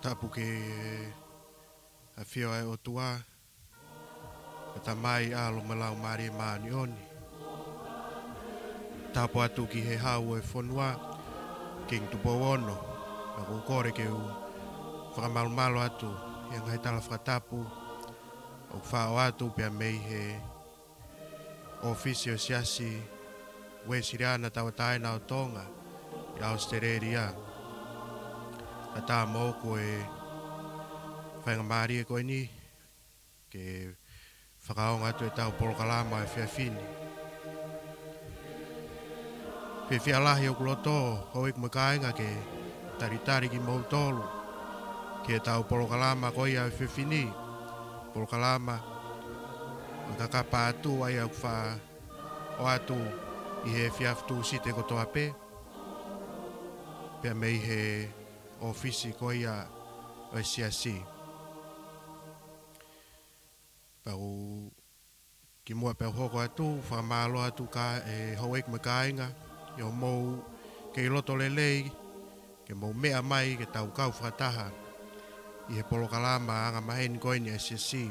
tapu ke a fio ai o tua. E ta mai alo malau mari maani oni. Tapu atu ki he hau e whonua. King tupo ono. Na kukore ke u whakamalo atu. He ngai tala whakatapu. O whao atu pia mei he ofisio siasi. We siriana tawa taina o tonga. I Australia. A tā mōko e whainga maari e koe ni. Ke whakaonga atu e tau polokalama e whiawhini. Whiawhialahi o kuloto, hoik makainga ke taritari ki mautolu. Ke tau polokalama koe ia e whiawhini. Polokalama o kakapa atu ai au wha o atu i he whiawhtu site kotoa pe. Pea mei he ofisi koe ia o e siasi. Pau ki mua pau hoko atu, whamalo atu ka e hoek makainga, i o mou ke i loto lelei, ke mou mea mai ke tau kau whataha, i he polokalama anga maheni koe ni SSC.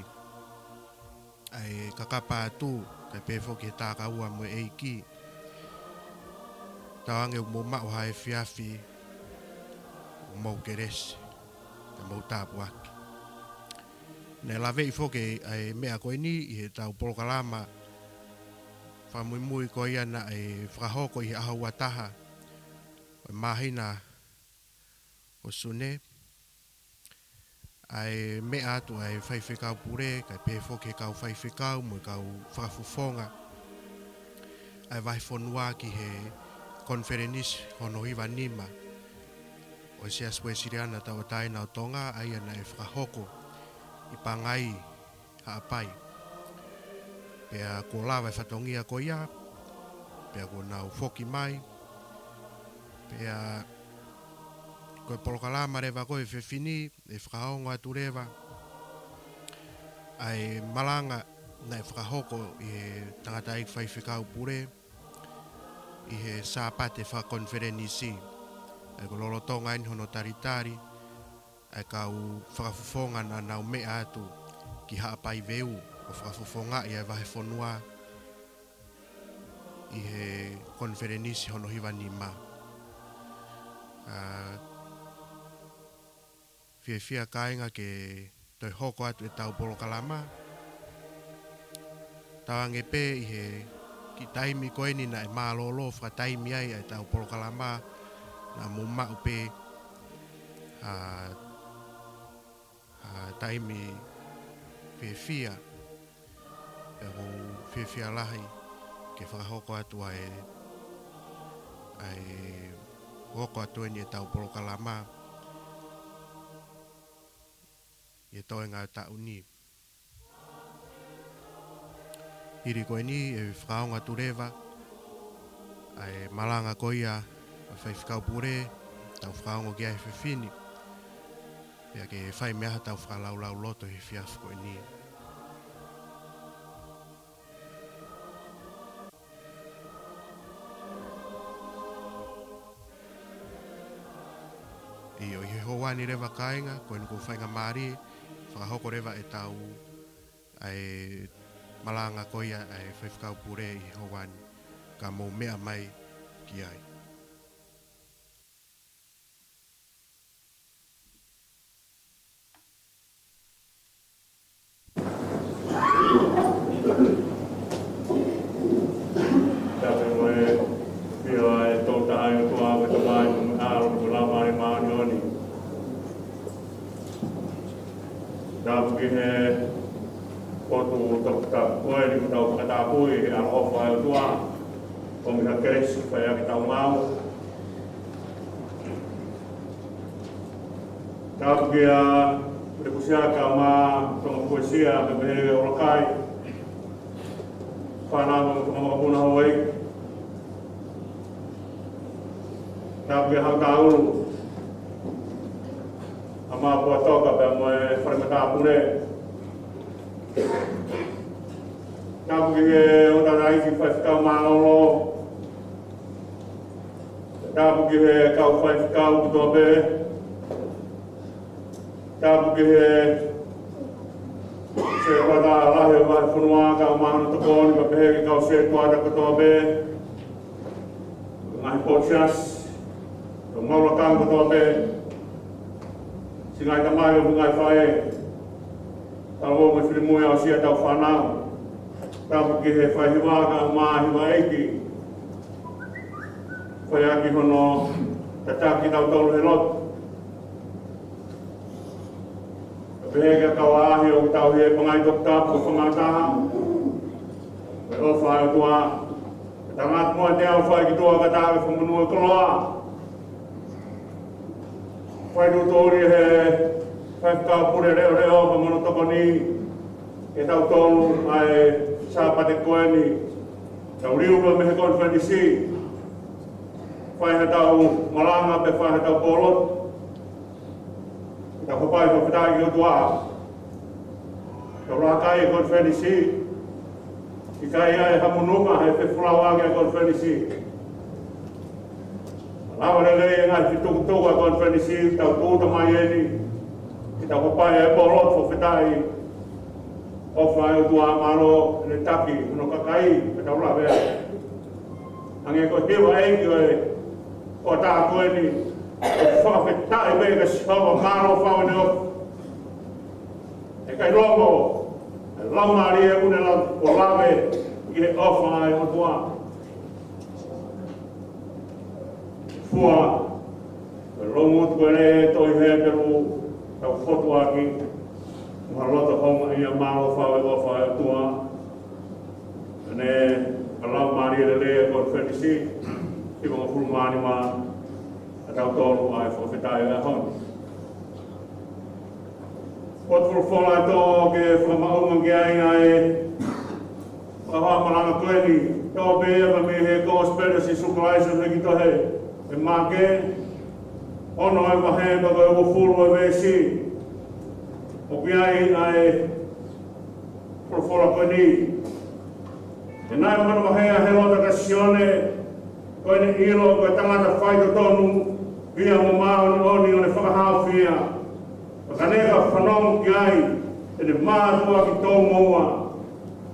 Ai kakapa atu, kai pefo ki he tāka ua mo eiki. Tau ange mou mao hae whiawhi, mou keresi, ke mou tāpu aki. Ne lawe i foke ai mea koe ni i he tau polokalama whamui koe ia na e whakahoko i he aha wataha o mahina o sune ai mea atu ai whaiwhikau pure kai pēfoke kau whaiwhikau mo kau whakafufonga ai wahi whonua ki he konferenisi hono iwa nima o sia spwe siriana tau taina o tonga ai ana e whakahoko i pangai haapai. Pea ko lawa e whatongia ko ia, pea ko nau foki mai, pea koe polokalama rewa koe whiwhini, e whakaongo atu rewa, ai malanga na e whakahoko i he tangata i whaiwhikau pure, i he sāpate whakonferenisi, ai ko lolotonga in hono taritari, ai kau whakafufonga na nau mea atu ki haapai veu o whakafufonga i ai wahe whonua i he konferenisi hono hiwa ni ma. Whiawhia kainga ke toi hoko atu e tau polokalama. Tau ange pē i he ki taimi koe ni na e mālolo whakataimi ai e tau polokalama na mumau pē taimi whiawhia e ho whiawhia lahi ke whakahoko atu ai hoko atu e ni e tau polokalama i e toe ngā tau ni hiri koe ni e whakaonga tu rewa ai malanga koia a whaiwhikau pure tau whakaongo ki ai whiwhini pea ke whai mea tau whakalaulau loto he whiawhi koe ni. I o he hoani rewa kainga, koe nuku whainga maari, whakahoko rewa e tau ai malanga koia ai whaiwhikau pure i hoani, ka mou mea mai ki ai. Kia rekusiaka ma tonga poesia me mehe o rakai whanama mo tonga makapuna hawai kia hakauru a ma pua toka pe mo e wharimata pune kia o tana isi whaifikau maolo kia kau whaifikau kutoa pe Tāpu ki he se wata lahi o vai whanua ka o mahana tokoni ka pehe ki kau se tuata katoa be. Ngahi Pōtias, ka ngaura kanga katoa be. Si ngai ka mai o ngai whae. Talo o ngai whirimui au sia tau whanau. Tāpu ki he whai hiwa ka o maa hiwa eiki. Whai aki hono tataki tau tolu he lotu. Pega kau ahi o tau he pangai dokta po whamataha. Me o whai o tua. Tangat mua te au whai ki tua ka tāwe whamunua koloa. Whai tu tōri he whai kau pure reo reo pa mono toko ni. E tau tolu ai sāpate koe ni. Tau riuga me he konferenisi. Whai he tau malanga pe whai he tau polot. Ka hopai ko fitai ki o tua. Ka rakai e konferenisi. I kai ai hamununga he te whulawagi e konferenisi. Lawa rei ngai whitukutuku e konferenisi, tau tūta mai eni. Ki tau hopai e polot fo fitai. Ofa e o tua maro le taki, no kakai, e tau rawea. Ange ko hiwa eiki o tā koe ni. Whakawhetai me ka sihawa maro whawe ne ofu. E kai rongo, e laumari e une la o lawe i he ofa ai o tua. Fua, e rongo tuku e re toi he peru tau whotu aki. Mua rota honga i a maro whawe ofa ai o tua. Ne, ka laumari e le e konferenisi, i mga fulmani maa. Tau tolu ai whawhetai e honi. Whatful whola tō ke whamaunga ki ai ai whahamaranga koeni. Tō bea me he conspiracy supervisor me ki tohe. E make, ono ai wahe baka e wafuru e vesi. O ki ai whola koeni. E nai mana wahe a he lota kasione koeni ilo koe tangata whaito tonu. Ia mo maoni oni o ne whakahawhia. Whakanega whanongo ki ai, e ne mātua ki tō moua,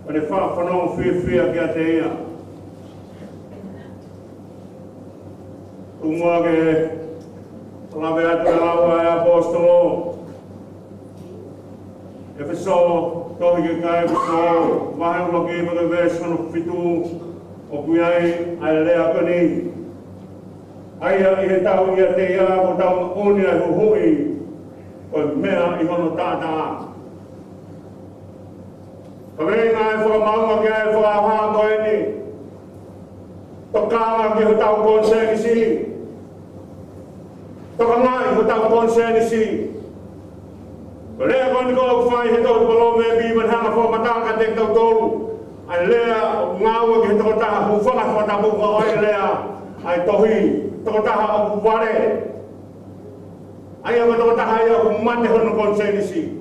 o ne whanongo whiawhia ki a te ia. Tumua ke lawe atu e lawa e apostolo. E whiso, tohi ke kai whiso, mahe ulo ki waka vēsano whitu, o kui ai lea kani. Aia i he tau i a te ia ko tau oni ai huhui o mea i hono tātā. Ka venga e whakamaunga ki ai whakahā koe ni. Tokanga ki ho tau konsenisi. Tokanga i ho tau konsenisi. Ka lea koe ni ko whai he tau palo me biman hanga whamataka te tau tolu. Ai lea ngāua ki he tau taha hufanga whatamuka ai lea ai tohi. Toko taha o kuware. Ai ama toko taha ia o kumate hono konsenisi.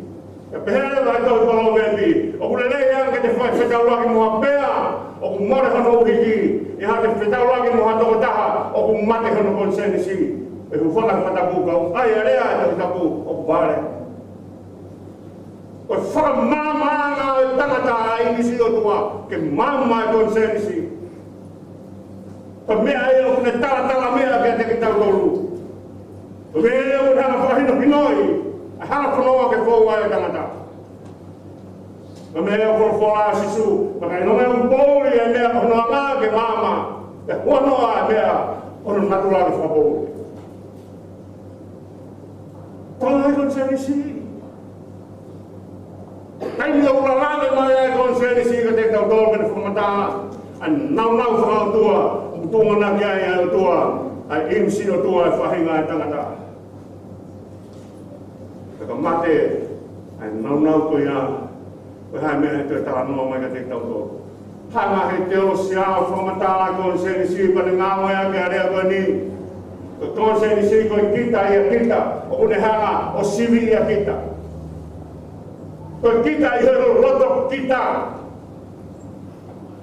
E pehere lai tau palo mebi. O kule lei anga te whetau laki mua pea. O kumore hono uhiki. I hate whetau laki mua toko taha o kumate hono konsenisi. E hufanga whatapu kau. Ai area e toko tapu o kuware. O whakamamanga e tangata a inisi o tua. Ke mama e konsenisi. Pa mea e o kune tala mea kia te ki tau tolu. Pa mea e o hana whahino hinoi. A hana whanoa ke whou ai o tangata. Pa mea e o wholofola sisu. Pa kai no mea un pouri e mea hono anga ke mama. E huanoa e mea hono natura ke whapouri. Tonga e konsenisi. Kai mi o uralane mai e konsenisi ka te tau tolu ke te whamataa. A nau whakautua. Tunga na kia ia o tua, ai imsi o tua e whahinga e tangata. Taka mate, ai nau ko ia, ko hai mea he tue tala noa mai ka te tau tō. Hanga he te o siao whamatala konsenisi pa ne ngāwa ia kia rea koe ni. Ko konsenisi ko i kita ia kita, o kune hanga o sivi ia kita. Ko kita i hero roto kita.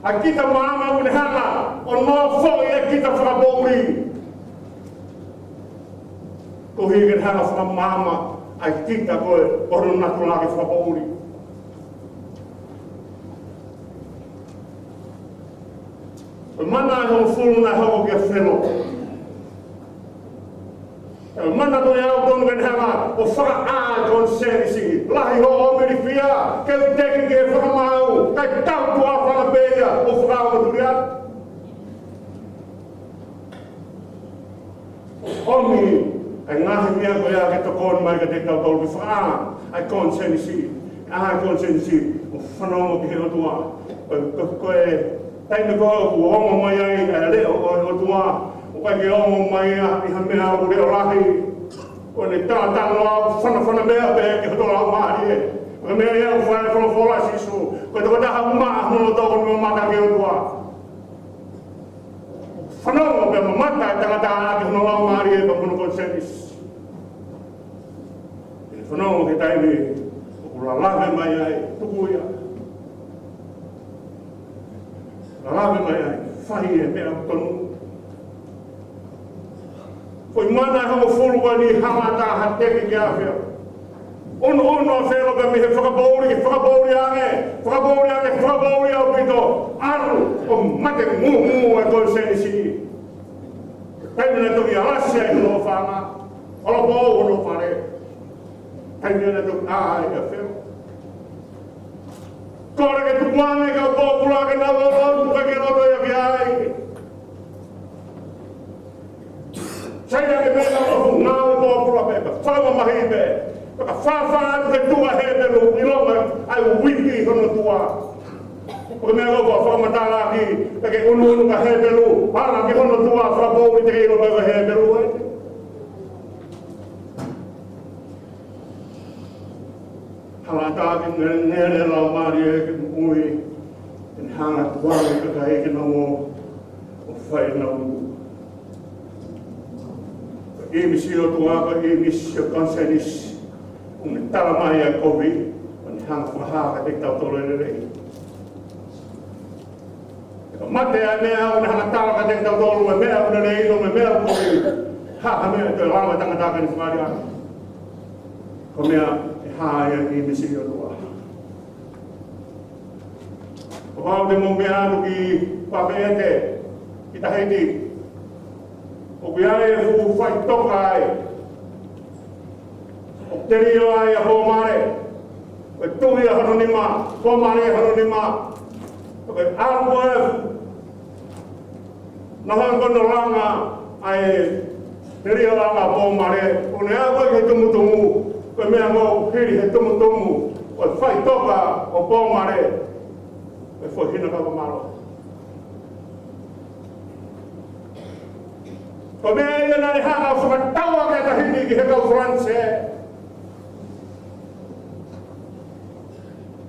A kita mama une hanga o no fo e kita whakapouri. Ko hige hanga whakamama ai kita koe oro natu lagi whapauri. Mana hong fulu na hong kia whelo. Mana to ia o tonu ben hanga o whaka a konsenisi. Lahi ho o merifia, ke teki ke whakamau, kai tau tua whakapeia o whakao maturia. Omi, ai ngahi mea ko ia ke tokon mai ka te tau tolu ki whaka ai konsenisi. Ai konsenisi, o whanongo ki he o tua. Koe, taime koe o ongo mai ai, leo o tua. O kai ke ongo mai a i ha mea o reo lahi. O ne tātano au whana mea pe ke hoto lau maari e. O mea ia o whae whola sisu. Koe toko taha umaa hono toko ni mamata ke o tua. Whanongo pe mamata e tangata ake hono lau maari e pa hono konsenis. E whanongo ke taime o kula lahe mai ai tuku ia. La lahe mai ai whahi e mea o tonu. Foi mana hamo fulu ni hamata hateki ki awhia. Ono a whelo pe mihe whakapauri au pito. Aru o mate mumu e konsenisi. Taimina toki alasia i hono whanga. Ola pōu hono whare. Taimina toki ai a whelo. Kore ke tukuane ka pōpula ke nawa tuka ke roto ia ki ai. Saia ke mea o ngāo pōpura pepa, whaama mahi pe. Paka whawha te tua he pelu, i longa ai wiki hono tua. Paka mea lopa whaamatala ki, pake unu ka he pelu, hana ki hono tua whapauri te kiro paka he pelu ai. Halata ki nere lau maari e ki mui, en hanga tuari kaka e ki namo, o whai nau. Imisi o tuanga, imisi o konsenis, tala mai a kovi, ni hanga whahaka te tau tolo e rei. Mate a mea o hanga tala ka te tau tolo e mea o rei, no me mea o kovi, haka mea te rawa tangataka ni whari ana. Ko mea e haia imisi o tuanga. O hao te mo mea anu ki papeete, ki tahiti, o biare e fu fai toka ai. O te rio ai a hōmare. O tuhi a hanonima, hōmare a hanonima. O ke aru e nahan kono langa ai te rio langa hōmare. O ne awa ke tumutumu, ko mea ngō hiri he tumutumu. O fai toka o hōmare. E fo hina kaka malo. Ko mea ia nani hanga o whakataua ke tahiti ki he kau Franse.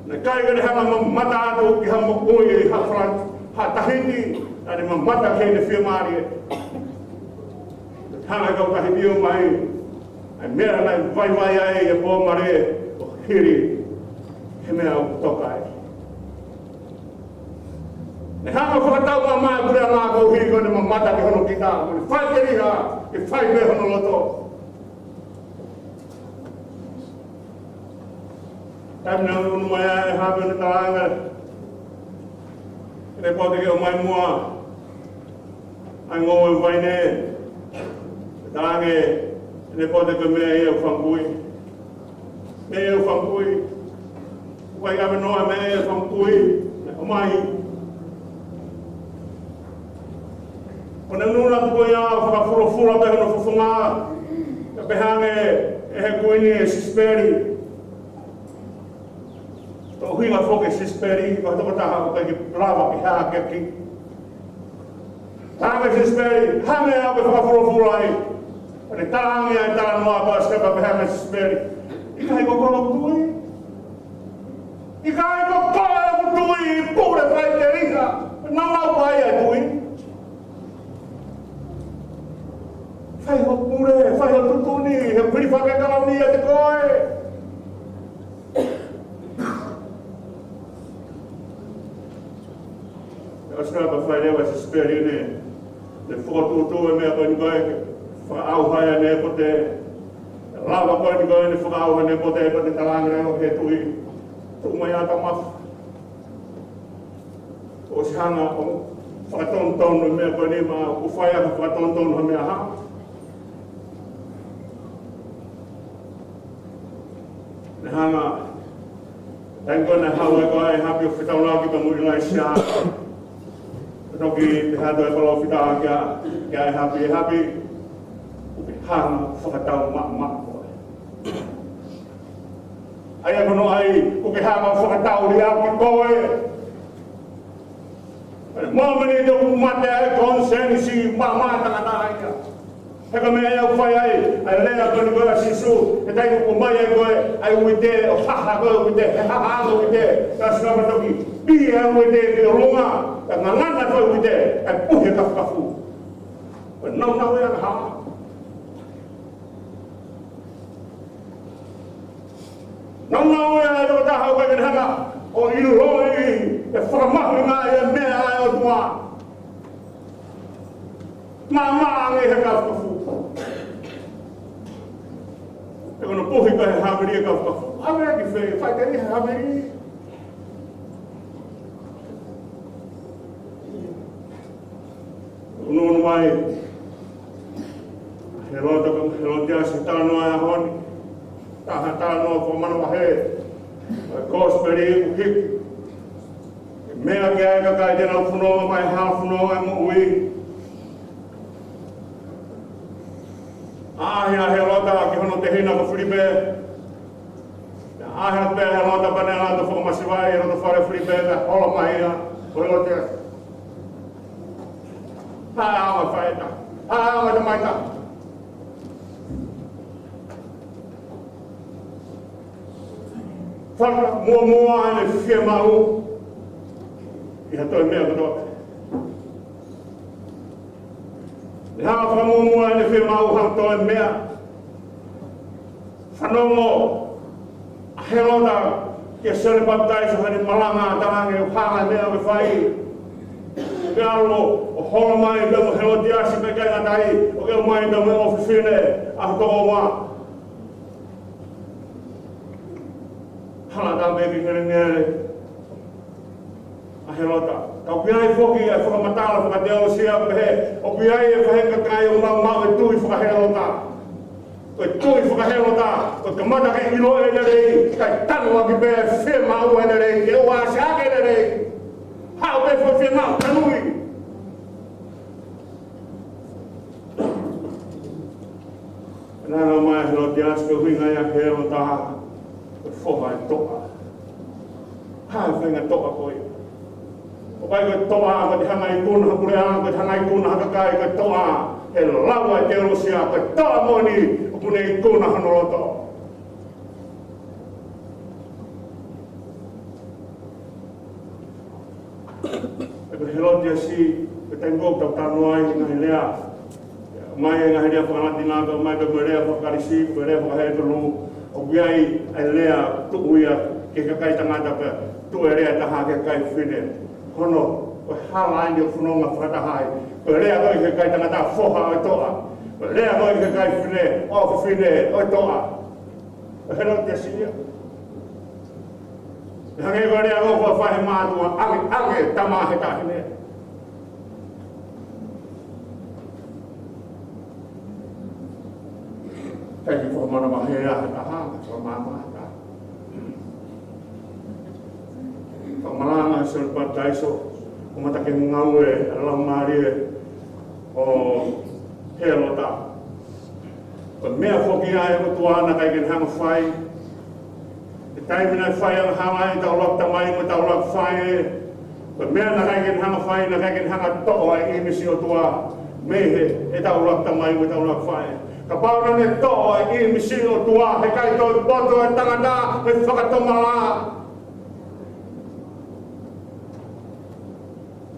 Na kai gani hanga mata atu ki ha mokui ha Franse, ha tahiti, nani mata ke ne whiamari e. Hanga kau tahiti o mai, ai mea nai vai ai e pōmare o hiri, he mea o toka e. Ne hanga whakatau ma mai kure ngā kau hiri koe ne mamata ki hono ki tā. Kone whai te riha, ki whai me hono loto. Taimina unu mai ai hape ne tāanga. Ne pote ke o mai mua. Ai ngō e waine. Tānge, ne pote ke mea e o whankui. Me e o whankui. Wai awe noa me e o whankui. O mai. O na nuna tuko ia whakafurofura pe hono whuwhunga. Ka pehange e he kuini e sisperi. Tō huinga whoke sisperi, ka toko taha o kai ki lava ki haa keki. Tāme sisperi, hame au pe whakafurofura ai. O ne tāngi ai tāna noa pa skapa pehange sisperi. Ika hei kokolo kutui. Ika hei kokolo kutui, pūre pai te rika. Nanau pai ai tui. Whai ho pure, whai ho tutuni, he piri whakakauni a te koe. E oskapa whai rewa se speri ne, te whakatutu e mea koe ni koe, whakaauhaya ne po te Lava koe ni koe ni whakau hane po te pati talangra o he tui. Tu mai ata mafu. O si hanga o whakatonton o mea koe ni ma uwhai aka whakatonton o mea ha. Ne hanga Thank God na hawa ko ay happy of itaw lagi pa mo nila siya. Toki hado ay palo fita kaya ay happy hang fakataw ma ko. Ay ano ay kukihama fakataw liya ko eh. Mo mani do mate ay konsensi mama tanga ya. Haka me ay fai ay lea ko ni sisu e tai ko mai ay ko ay uite o ha ko uite ha uite tas na toki bi ay uite ki runga nga ngana ko uite ay puhe ka fu no na ya ha no ya do ta ha ko ni hanga o ilu ro e forma nga ya me ay o tua mama nge ka fu e kono pohi ka habiri ka fu habiri ki fe fa tani habiri uno mai helo dia sitano ya hon tahatano ko mano he gospeli hik mea ga ka jena funo mai ha funo mo ui ahia helota ki hono te hina ko Filipe. Ahia pe helota panela to fo masivai ro to fare Filipe la hola mai o te. Ma faita. Ma de maita. Fala mo ane fie mau. Ia to me ko Hanga whakamumua ne whia mau hang toi mea. Whanongo helota kia sere baptaiso hani malanga tahange o hanga mea me whai. Ke alo o hola mai me mo heloti asi me kai ngatai o ke mai me mo ofifine a toko wa. Hala ta me ki kere ngere. A helota. Kau piai foki ai whakamatala whakateo sia pehe. O piai e whahenga kai o mau e tui whakahelota. Koe tui whakahelota. Koe kamata ke ilo e nerei. Kai tanu aki pe whe mau e nerei. Ke oa se ake nerei. Hau pe whe mau tanui. Nana mai heloti aske huinga ia helota. Koe whoha e toka. Hau whenga toka koe. O kai koe toa ko te hanga I kuna hapure ana koe te hanga I kuna hakakai koe toa he lawa e te rosia koe toa moni o kune I kuna hanoloto. E koe helotia si koe tengok tau tanu ai ngahi lea. Mai e ngahi lea whakanati nāka mai koe lea whakarisi koe lea whakahe tonu o biai ai lea tukuia ke kakai tangata koe tu e lea taha ke kai whine. Hono, o hala ai o whanonga whakatahai. Ko rea hoi ke kai tangata whoha o toa. Ko rea hoi ke kai whine, o whine o toa. O hero te sinia. Hange ko rea hoi ko whahe mātua, ange tama he tahine. Hei ki whamana mahea he tahanga, whamama he tahanga. Malanga se baptaiso o matake ngau e ala marie o helota o mea foki ai o tuana kai ken hang fai e taimina fai ang hanga I tau lak tamai mo tau lak fai o mea na kai ken hang fai na kai ken hanga to ai imisi o tua mehe e tau lak tamai mo tau lak fai ka pauna ne to ai imisi o tua he kai to boto e tangata me whakatomala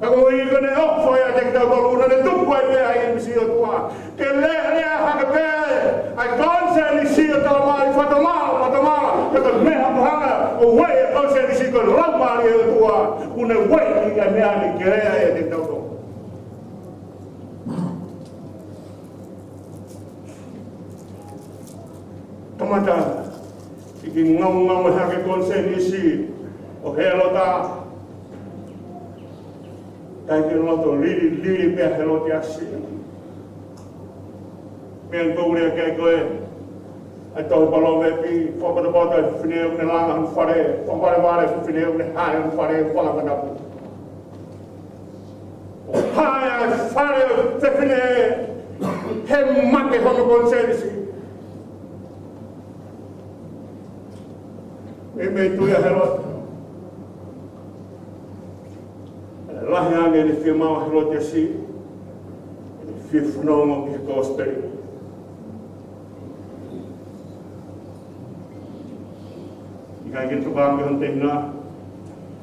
Ako I kone hopfo ya te kitau koluna ne tupu ai mea I misi o tua. Ke lea haka pe ai konse ni si o talamai whatamala. Ke ka mea hanga o wei e konse ni si ko raumari o tua. Une wei I mea ni kerea e te kitau koluna. kamata iki ngau hake konsen isi o helota kai ke loto liri pe heloti asi men to ure kai koe ai to palome pi fo pa bota fineu ne langa han fare fo pare vare fineu ne hai han fare fo la kana hai fare te fine he mate hono konsen isi me tu ya helot lahi ane ni firma helot ya si fifno mo ki gospel ikai gitu bang yon tengna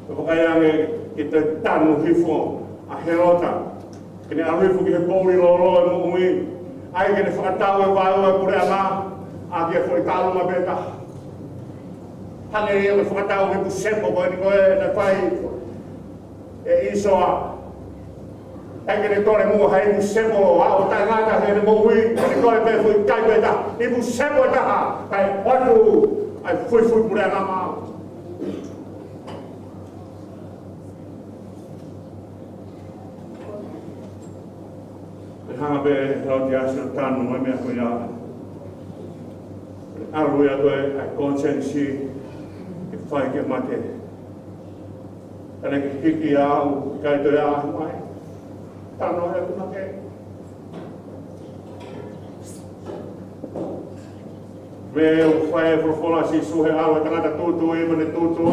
ko kaya nge kita tanu hifo a helota kini a hifo ki boli lo mo umi ai kini fakatawe wa pure ana a ke foi talo ma beta hange eu fakatau ke busembo ko ni ko na pai e iso a ai ke tore mo hai busembo a o tai ngata he mo wi ni ko pe foi kai beta ni busembo ta ha kai watu ai foi pura na ma ha be ro dia sultan mo me ko ya alu ya ko ai konsensi fai ke mate ana ke hiki au kai to ya mai tano ya ku mate ve o fai pro fola si su he awa tanga tutu e mane tutu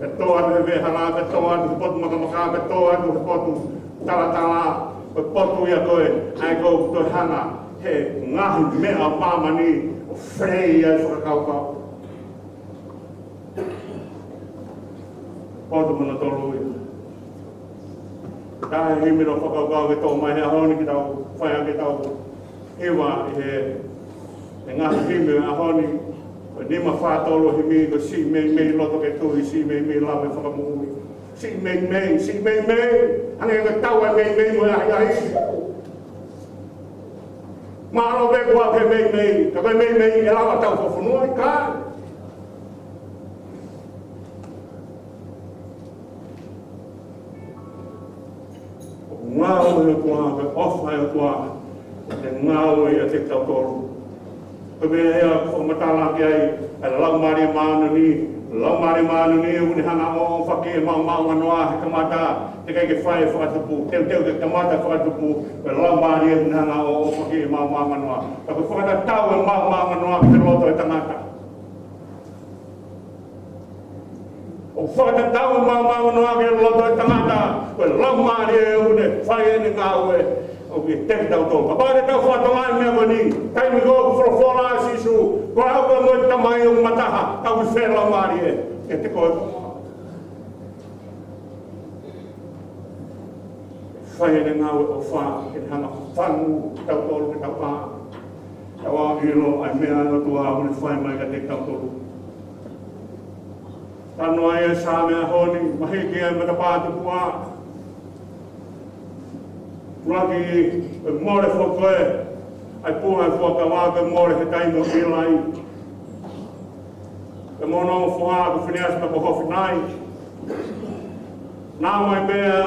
e to ane ve hala be to ane pot mo ka be to ane pot tala o potu ya ko ai go to hana he ngahi me a mama ni o frei ya so ka ka Poto mana tolu ia. Tahe himi no whakakau ke tau mai hea honi ki tau whaia ke tau hewa e ngā himi a honi nima whātolo himi ko si mei loto ke tui si mei lawe whakamungi. Si mei ane ka tau e mei mo ai. Maro be kua ke mei ka koe mei e lawa tau whawhanua i kāre. Ngau e tua, ke ofa e tua, te ngau e te tautoro. Ke mea ea whakamatala ki ai, e lau mare manu ni, uni hanga o whaki e mau anoa he kamata, te kai ke whae whakatupu, teu ke kamata whakatupu, e lau mare e uni hanga o whaki e mau anoa. Ka koe whakatatau e mau anoa ki te roto e tangata. O whakatatau e mau anoa ki te roto e tangata, koe lau mare e uni whae ni ngau e, o ki te tautou. Ka pare tau whatongai mea mani, kai mi go whrofola sisu, ko au ka moi tamai o mataha, tau i whē lau mare e, e te koe koe. Whae ni ngau e o wha, e hanga whangu tautoro ki tau pā. Tau a ilo ai mea no tua uni whae mai ka te tautoro. Tano ai e sā mea honi, mahiki ai mata pātu pua. Raki more whakoe, ai puha e whakawaka more he taimo i lai. E mono o wha ko whineas me ko hofi nai. Nā mai mea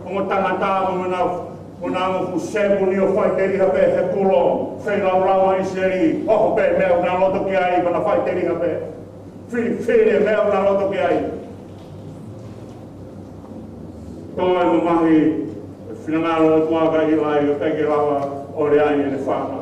o mo tangata o nā mo fusepu ni o whai teri hape he pulo, whai rauraua i seri, oho pe mea o nā loto ki ai, mana whai teri hape. Whiri mea o nā loto ki ai. Toi mo mahi, whingaro o tuaka i lai o teki rawa o re ai e ne whaka.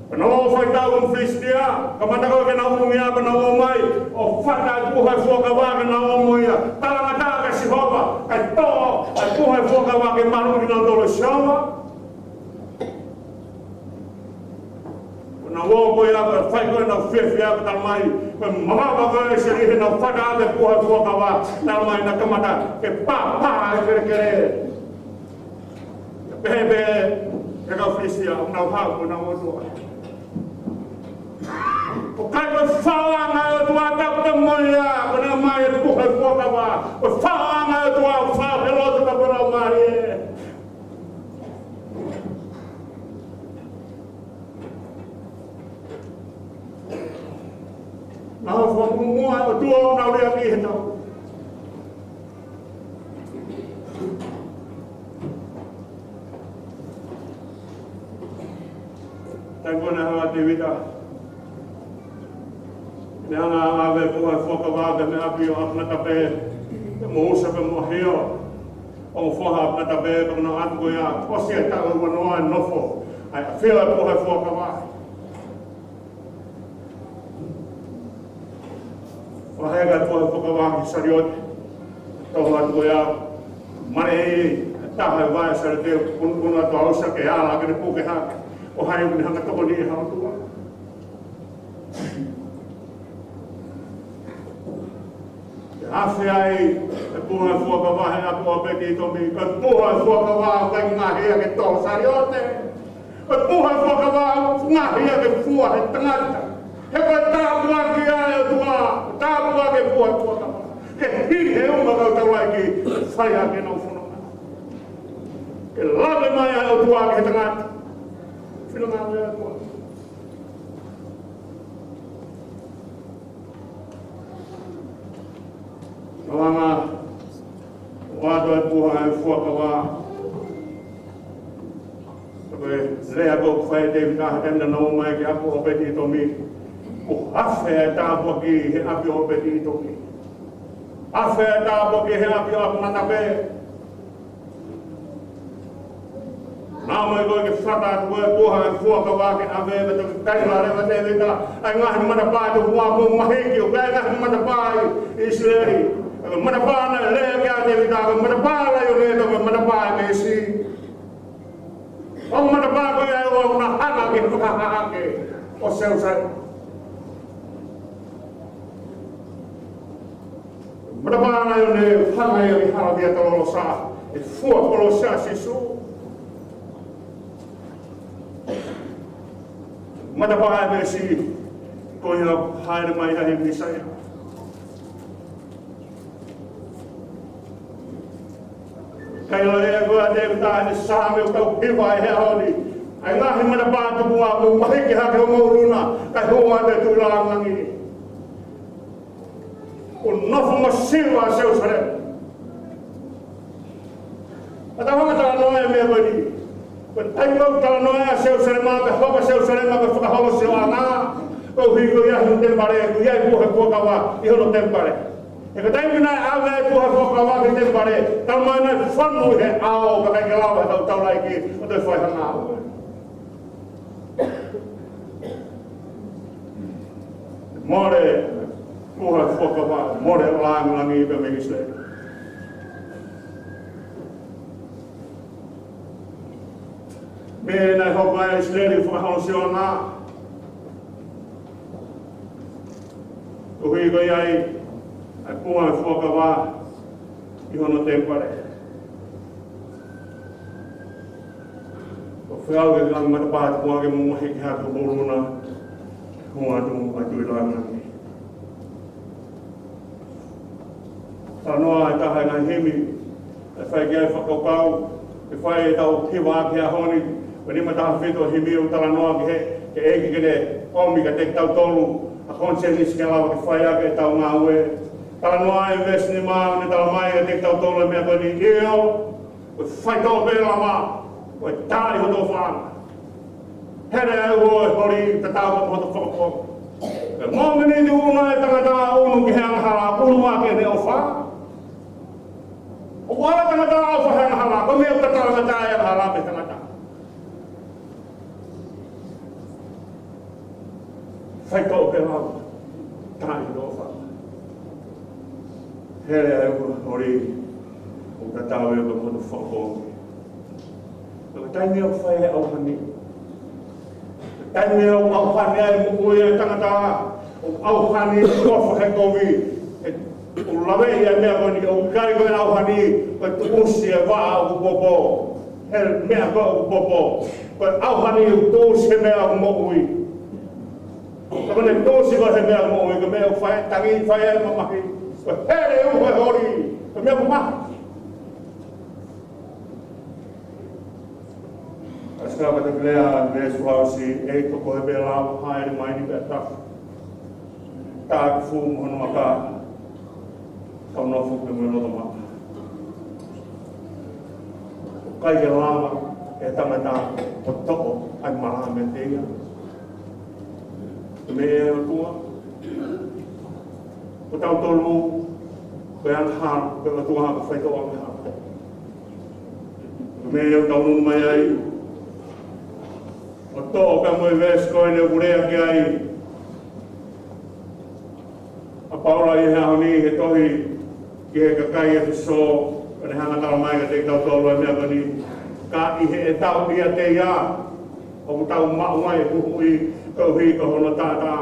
Pana o whai tau un Fristia, ka matako ke na umungia pa na umai, o whaka ai puhai whoka wake na umuia, talangata ka Sihova, kai tō ai puhai whoka wake marungi na tolo Siawa. Na woko ia ka whai koe na whiwhi aka talamai, koe mamapa koe se rihe na whaka ake puhai whoka wa, talamai na kamata, ke pā e kere kere. Pehe, ke ka Fristia, unau haku na otua. O kai koe whaanga o tua tapta moia, kone mai e puhai whoka wa, koe whaanga o tua whao he lotu ka kora mari e. mua o tua na rea ki he tau. Tai kona hawa te wita. Ne anga ave puha whakawāga me api o apna tape. Mo usa pe mo heo. O whaha apna tape pa na atu ia. Osi e taga wanoa nofo. Ai a whia puha whakawāga. Wahega puha whakawāga sariote. Toho atu ia. Mare hei. Taha e vai sara te kuna tu ausa ke ala ke ne puke hake. O hai ni hanga toko ni hau tua. Afe ai e puha whakawahe a puha peti tomi. Ka puha whakawahe kai ngahia ke tō sariote. Ka puha whakawahe ngahia ke fua he tangata. He koe tāpua ki ai o tua. Tāpua ke puha whakawahe. Ke hiri he unga kau tawai ki whaia ke nau whanonga. Ke lawe mai ai o tua ke he tangata. Whina ngā mea tua. Awanga, wātua e puha e whuakawā. Koe rea kō whae te whikaha tenda nau mai ki apu o peti i tomi. Ko awhe e tāpua ki he api o peti i tomi. Awhe e tāpua ki he api o apu matape. Nā mai koe ke whata atu e puha e whuakawā ki awe me te kaila rewa te wita. Ai ngahi matapā te hua mō mahiki o kai ngahi matapā i Israeli. Matapā na lea kia te wita, matapā la yo lea toke matapā e me si. O matapā koe e o na hana ki whakahake o seusai. Matapā na yo ne hana yo ki hana kia tololo sa. E whuakolo sa sisu. Matapā e me si, koe hea haere mai ahi misaya. Kai la e koe a te tāne sāme o kau hiwa e hea honi. Ai ngahi matapā tu mua mo mahiki hake o mauruna, kai hoa te tūrangangi. O nofu masiwa a seusare. Ata hanga tala noa e mea koe ni. Koe taimau tala noa e seusare maa pe hoka seusare maa pe whakaholo se o ngā. Koe hiko ia hino tempare, ku iai puha puakawa i hono tempare. E ka taimina e awe e puha puakawa ki tempare, tala mai nai whanu he ao ka kai ke lawa tau tau lai ki o te whaihanga awe. More puha puakawa, more langi i pe mehisle. Me nai hoka e Israeli whakaholo se o ngā. Ko hiko iai, ai puha e whakawā i hono tempare. Ko whiau ke kangi matapā te puha ke mumahi ki hake o moruna, hunga atu ai tui langangi. Tanoa e taha ngai himi, e whai ki ai whakaukau, e whai e tau hiwa ki a honi, When you mataha whito himi o tala noa ki he, ke eki kene omi ka te tau tolu, a konsenis ke lawa ke whaia ke tau ngā ue. Tala noa e vesni maa, ne tala mai ka te tau tolu e mea koe ni eo, koe whai tau pēla maa, koe tāi hoto whanga. Here e ua e hori, te tau ka hoto whakapoko. Ke mōmini ni una e tangata unu ki he angahara, urua ke ne o whanga. O wala tangata o wha he angahara, koe mea ka tangata e angahara pe tangata. Whai tau pe lau, tāi no wha. Here e ua hori, o ka tāwe o ka motu whakapōngi. Ka taimi au whai e au hani. Ka taimi au au hani ai mukui e tangata, o au hani e kofa he kovi. O lawe i a mea koni, o kai koe au hani, koe tuusi e waa au kupopo. He mea koe au kupopo. Koe au hani o tuusi e mea au mokui. Ka mene tōsi ko he mea mōi, ka mea whae, tangi whae e mamahi. Ka here e uwe hori, ka mea mamahi. Aska ka te plea me suhausi, e toko he mea lau haere mai ni pēr tafu. ta fu mo no ka ka no fu ke mo no ma kai ke lama e tangata o toko ai mara me tenga me o tua o tau tolu ko an har ko tua ka fai to an har me o tau no mai ai o to ka mo ves ko ne urea ki ai a paula i ha ni he tohi ke ka kai e so ne hanga tala mai ka te tau tolu e mea kani ka i he e tau ia te ia o tau ma'u mai e kuhui ka hui ka hono tātā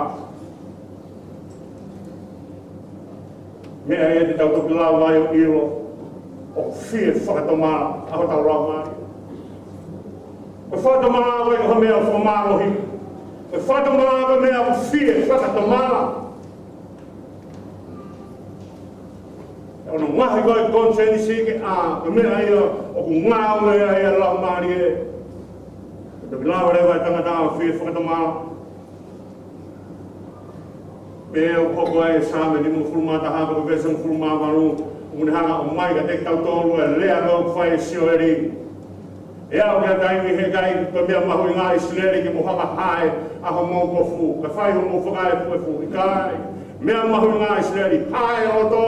mea e te tau toki lau mai o ilo o fie whakatomara aho tau rau mai o whakatomara koe ka mea o whamalohi o whakatomara koe mea o fie whakatomara ono mahi koe konseni sike a ka mea ia o ku ngāo mea ia lau maari e te lau rewa e tangata o fie whakatomara me o koko ai sa me ni mo fulma ta ha ko be sang fulma maru un hanga o mai ka te tau tolu e lea go fai sio eri e au ka dai mi he gai ko me ma hu nga isleri ki mo hanga hai a ho mo ko fu ka fai ho mo fu gai fu i kai me ma hu nga isleri hai o to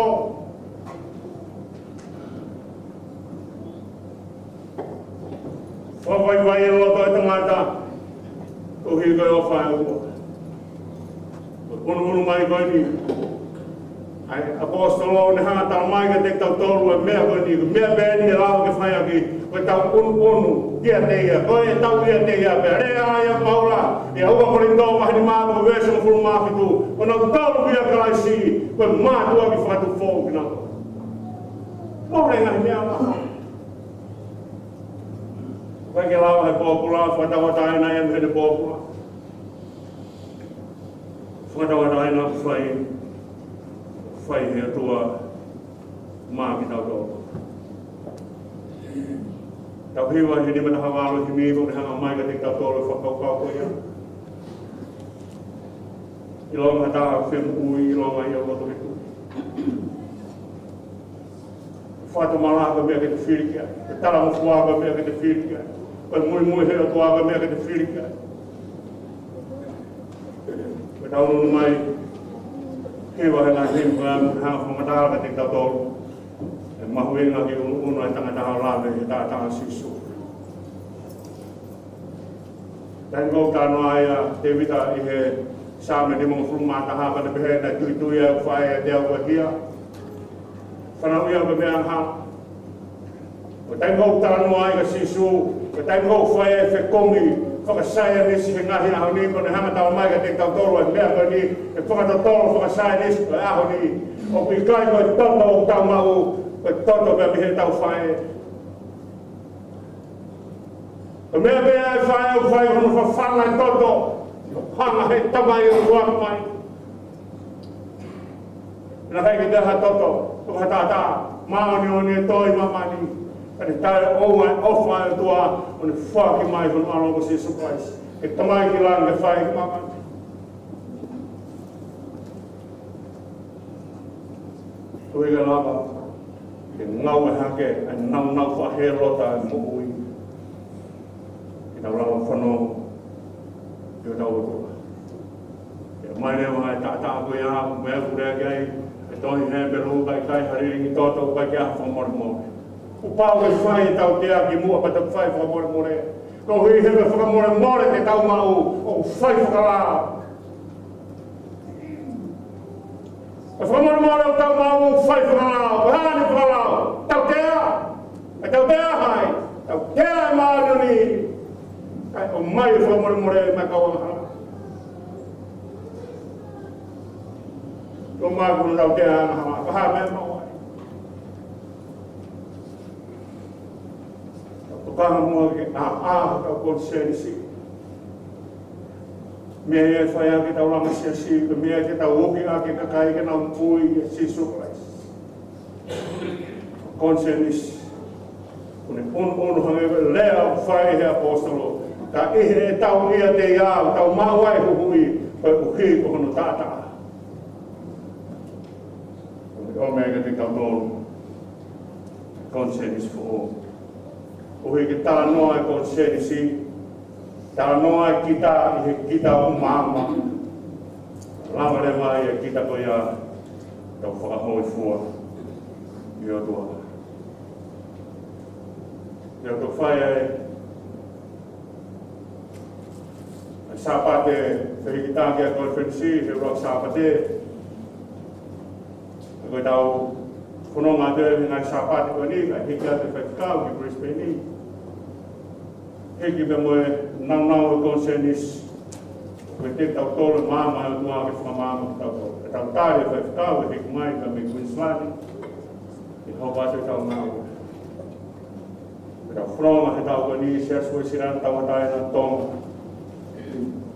fo vai o to e tangata ko hi go o fai o unu mai koe ni ai apostolo ne hanga tau mai ka te tau tolu e mea koe ni mea bēni e lau ke whai aki koe tau unu kia te ia koe e tau ia te ia pēr rea ia paula e aua kore tō wahini maa koe wēsa na furu māwhitu koe nau tolu kia kalai si koe mātua ki whakatu fōu ki nau mōre ngahi mea maha koe ke lau he pōpula whakatawata aina e mhene pōpula whakatawata aina whai he atua mā ki tau tō. Tau hiwa he ni mana hawalo ki mīko ni hanga mai ka te tau tō le whakaukau ko ia. I longa tā whemu ui, I longa ia wato he tu. Whata malaka mea ke te whirikia, ke tala mawhuaka mea ke te whirikia, koe mui he atuaka mea ke te whirikia. Tau nunu mai, hewa he ngā himu ka hanga whamatara ka te tau tōru. E mahuenga ki unu e tangataha rāme he tātanga sisu. Tēn ngau tāno aia te wita i he sāme ni mga whurumātaha ka te pehe na tui au whae e te au kua kia. Whanau ia ka mea ngā. O tēn ngau tāno aia ka sisu, o tēn ngau whae e whekongi, whakasaya nisi he ngahi aho ni, kone hanga tawa mai ka te tau toro e mea koe ni, e whakatotoro whakasaya nisi koe aho ni, o kui kai koe toto o tau mau, koe toto mea mihe tau whae. Ko mea mea e whae au whae hono whawhana e toto, hanga he tamai o tuak mai. Ina kai ke te ha toto, ko hatata, maoni o ni e toi mamani, kani tae oua e ofa e tua o ne whaki mai kon alo ko Jesu Christ. E tamai ki lan ke whai ki mamani. Tui ka lava, ke ngau e hake, e nau whahe rota e mo ui. Ki tau lava whanau, ki o tau tua. E mai rewa e tata koe a, mea kurea ki ai, e tohi he beru kai kai hariringi toto kai ki a whamori mori. O pau e whai e tau te aki mua pa tau whai whakamore more. Ko hui hewe whakamore more te tau mau o whai whakalā. E whakamore more o tau mau o whai whakalā, o hāni whakalā. Tau tea, e tau tea hai, tau tea e maaro ni. Kai o mai e whakamore more e mai kawa hana. Ko mai kunu tau tea hana hana, ka haa mea mau. Paha mua ke a tau konseni si. Mea e whai ake tau lama sia si, mea ke tau oki ake kakai ke nau mpui e Jesu Christ. Konseni si. Kone unu hange lea whai he apostolo. Ka ihe e tau ia te iau, tau mawai huhui, koe uhi ko hono tātaa. omega te kautolu konsenis fo uhi ke tala noa e konsenisi tala noa e kita o mama lama le mai e kita ko ia tau whakahoi fua i o tua ia tau whai e sapate whikitangi a konferensi he rock sapate koe tau whanonga te ngai sapate koe ni kai hiki ate whaikau ki Brisbane ni hiki me moe nau e konsenis koe te tau tolu mama e tua ke whamama e tau tari e whaikau e hiki mai ka me Queenslandi i hopa te tau nau e tau whanonga he tau koe ni se asue sirana tau atai na tonga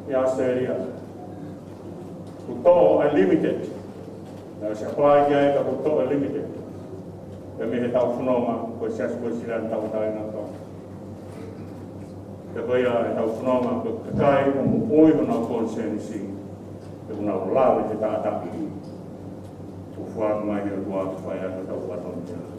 i Australia kuto e limited na se apply kia e ka kuto e limited e me he tau whanonga koe se asue sirana tau atai na tonga te koe ia e tau whanonga koe kakai o mo oi hona konsenisi e una o lawe te tātaki o whaak mai o tua ki whai atu tau watongia